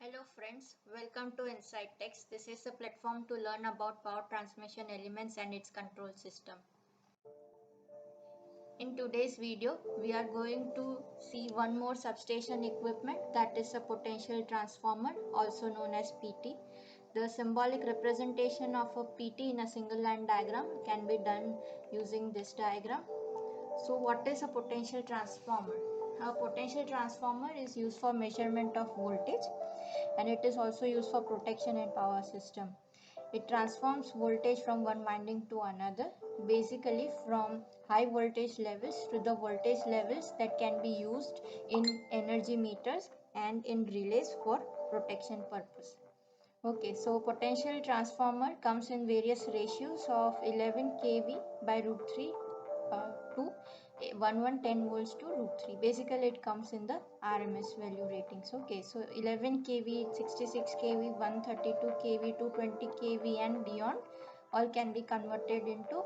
Hello friends, welcome to Insight Text. This is a platform to learn about power transmission elements and its control system. In today's video, we are going to see one more substation equipment, that is a potential transformer, also known as PT. The symbolic representation of a PT in a single line diagram can be done using this diagram. So what is a potential transformer? A potential transformer is used for measurement of voltage, and it is also used for protection and power system. It transforms voltage from one winding to another, basically from high voltage levels to the voltage levels that can be used in energy meters and in relays for protection purpose. Okay, so potential transformer comes in various ratios of 11 kV by root 3 to 1110 volts to root 3. Basically, it comes in the RMS value ratings. Okay, so 11 kV, 66 kV, 132 kV, 220 kV, and beyond all can be converted into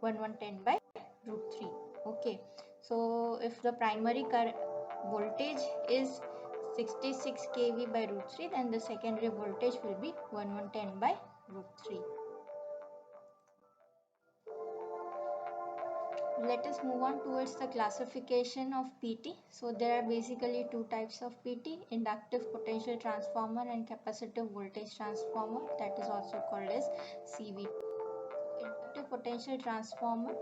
1110 by root 3. Okay, so if the primary voltage is 66 kV by root 3, then the secondary voltage will be 1110 by root 3. Let us move on towards the classification of PT. So there are basically two types of PT: inductive potential transformer and capacitive voltage transformer, that is also called as CVT. Inductive potential transformer,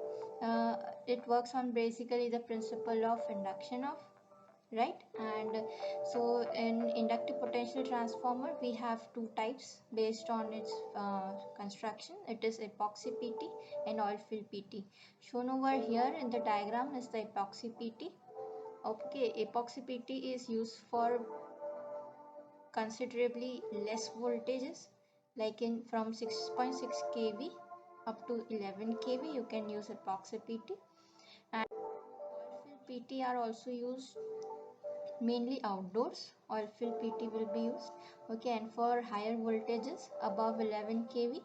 it works on basically the principle of induction of, right? And so in inductive potential transformer we have two types based on its construction. It is epoxy PT and oil fill PT. Shown over here in the diagram is the epoxy PT. Okay, epoxy PT is used for considerably less voltages, like in from 6.6 kV up to 11 kV you can use epoxy PT. And oil fill PT are also used mainly outdoors. Oil fill PT will be used. Okay, and for higher voltages above 11 kV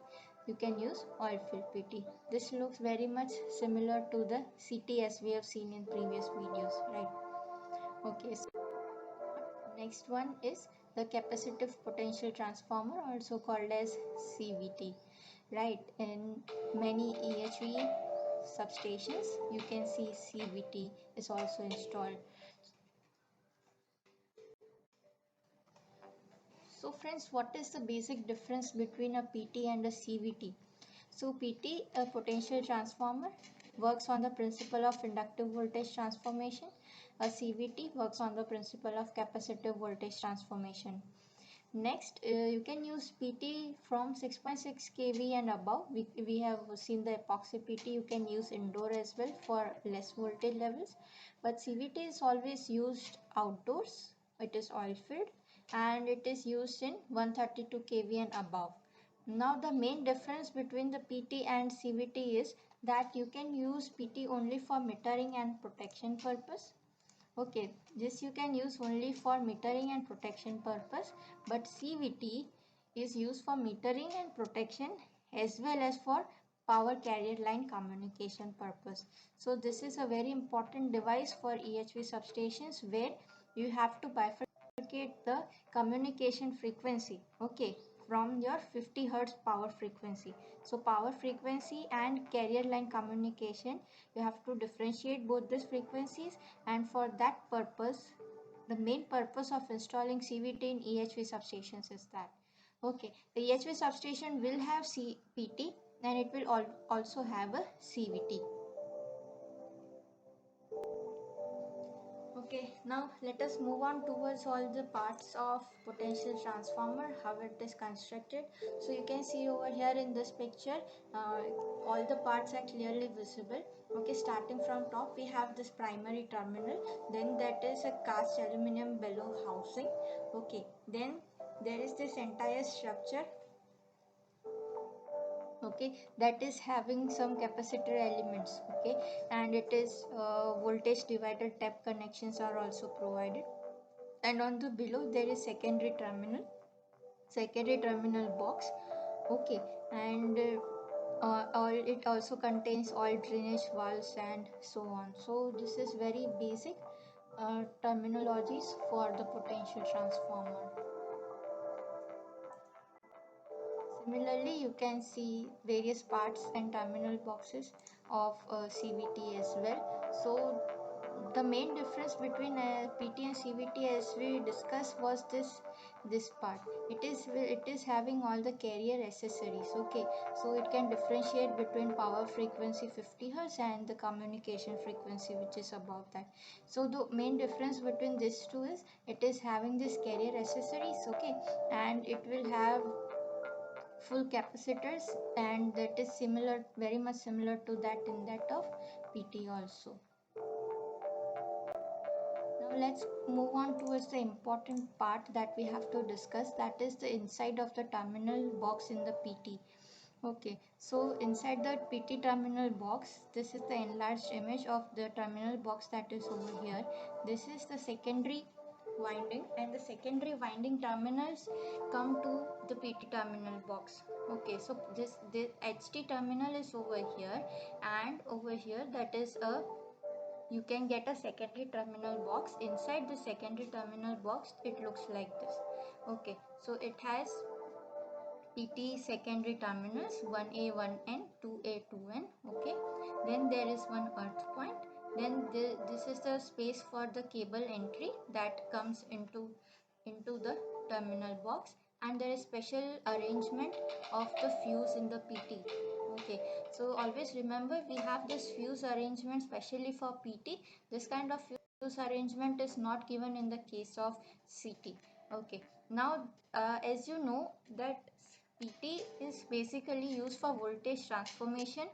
you can use oil fill PT. This looks very much similar to the CT as we have seen in previous videos, right? Okay, so next one is the capacitive potential transformer, also called as CVT, right? In many EHV substations you can see CVT is also installed. So friends, what is the basic difference between a PT and a CVT? So PT, a potential transformer, works on the principle of inductive voltage transformation. A CVT works on the principle of capacitive voltage transformation. Next, you can use PT from 6.6 kV and above. We have seen the epoxy PT. You can use indoor as well for less voltage levels. But CVT is always used outdoors. It is oil filled and it is used in 132 kV and above. Now the main difference between the PT and CVT is that you can use PT only for metering and protection purpose. Okay, this you can use only for metering and protection purpose, but CVT is used for metering and protection as well as for power carrier line communication purpose. So this is a very important device for EHV substations where you have to bifurcate the communication frequency, okay, from your 50 Hertz power frequency. So power frequency and carrier line communication, you have to differentiate both these frequencies, and for that purpose the main purpose of installing CVT in EHV substations is that, okay, the EHV substation will have PT and it will also have a CVT. Okay, now let us move on towards all the parts of potential transformer, how it is constructed. So you can see over here in this picture, all the parts are clearly visible. Okay, starting from top we have this primary terminal, then that is a cast aluminum bellow housing. Okay, then there is this entire structure, okay, that is having some capacitor elements, okay, and it is voltage divider tap connections are also provided, and on the below there is secondary terminal box, okay, and it also contains oil drainage valves and so on. So this is very basic terminologies for the potential transformer. Similarly, you can see various parts and terminal boxes of CVT as well. So the main difference between PT and CVT, as we discussed, was this part. It is having all the carrier accessories. Okay, so it can differentiate between power frequency 50 Hz and the communication frequency, which is above that. So the main difference between these two is it is having this carrier accessories. Okay, and it will have full capacitors, and that is similar, very much similar to that in that of PT also. Now let's move on towards the important part that we have to discuss, that is the inside of the terminal box in the PT. Okay, so inside the PT terminal box, this is the enlarged image of the terminal box that is over here. This is the secondary winding, and the secondary winding terminals come to the PT terminal box. Okay, so this HT terminal is over here, and over here that is a, you can get a secondary terminal box. Inside the secondary terminal box it looks like this. Okay, so it has PT secondary terminals 1A 1N 2A 2N. Okay, then there is one earth point, then this is the space for the cable entry that comes into the terminal box, and there is special arrangement of the fuse in the PT. Okay, so always remember we have this fuse arrangement specially for PT. This kind of fuse arrangement is not given in the case of CT. Okay, now as you know that PT is basically used for voltage transformation,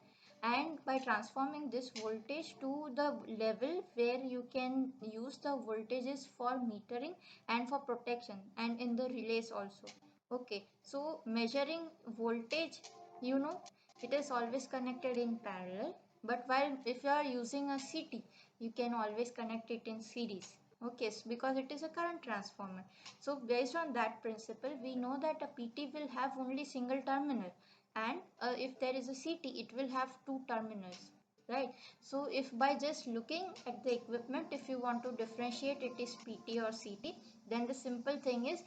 and by transforming this voltage to the level where you can use the voltages for metering and for protection and in the relays also. Okay, so measuring voltage, you know, it is always connected in parallel, but while if you are using a CT, you can always connect it in series. Okay, so because it is a current transformer. So based on that principle, we know that a PT will have only single terminal, and if there is a CT, it will have two terminals, right? So if by just looking at the equipment, if you want to differentiate it is PT or CT, then the simple thing is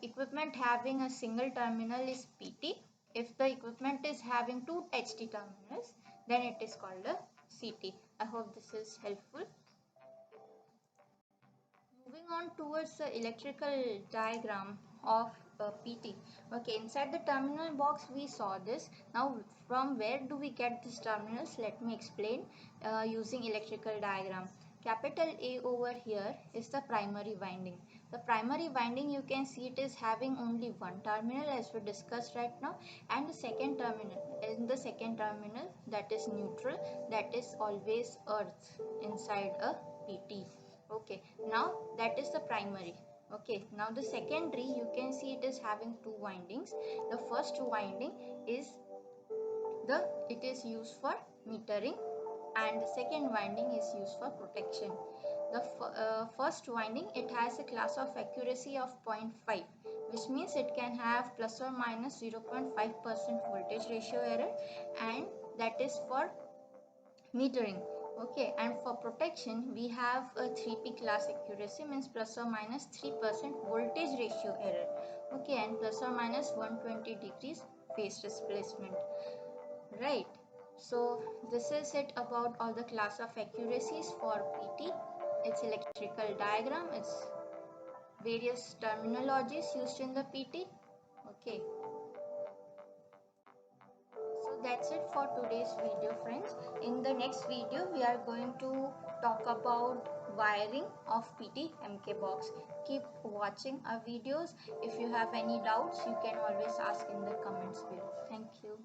equipment having a single terminal is PT. If the equipment is having two HT terminals, then it is called a CT. I hope this is helpful. Moving on towards the electrical diagram of PT. Okay, inside the terminal box we saw this. Now from where do we get these terminals? Let me explain using electrical diagram. Capital A over here is the primary winding. The primary winding, you can see it is having only one terminal as we discussed right now, and the second terminal, in the second terminal, that is neutral, that is always earth inside a PT. Okay, now that is the primary. Okay, now the secondary, you can see it is having two windings. The first winding is it is used for metering, and the second winding is used for protection. The first winding, it has a class of accuracy of 0.5, which means it can have plus or minus 0.5% voltage ratio error, and that is for metering. Okay, and for protection we have a 3p class accuracy, means plus or minus 3% voltage ratio error. Okay, and plus or minus 120 degrees phase displacement, right? So this is it about all the class of accuracies for PT. Its electrical diagram, its various terminologies used in the PT. Okay, so that's it for today's video, friends. In the next video we are going to talk about wiring of PT MK box. Keep watching our videos. If you have any doubts, you can always ask in the comments below. Thank you.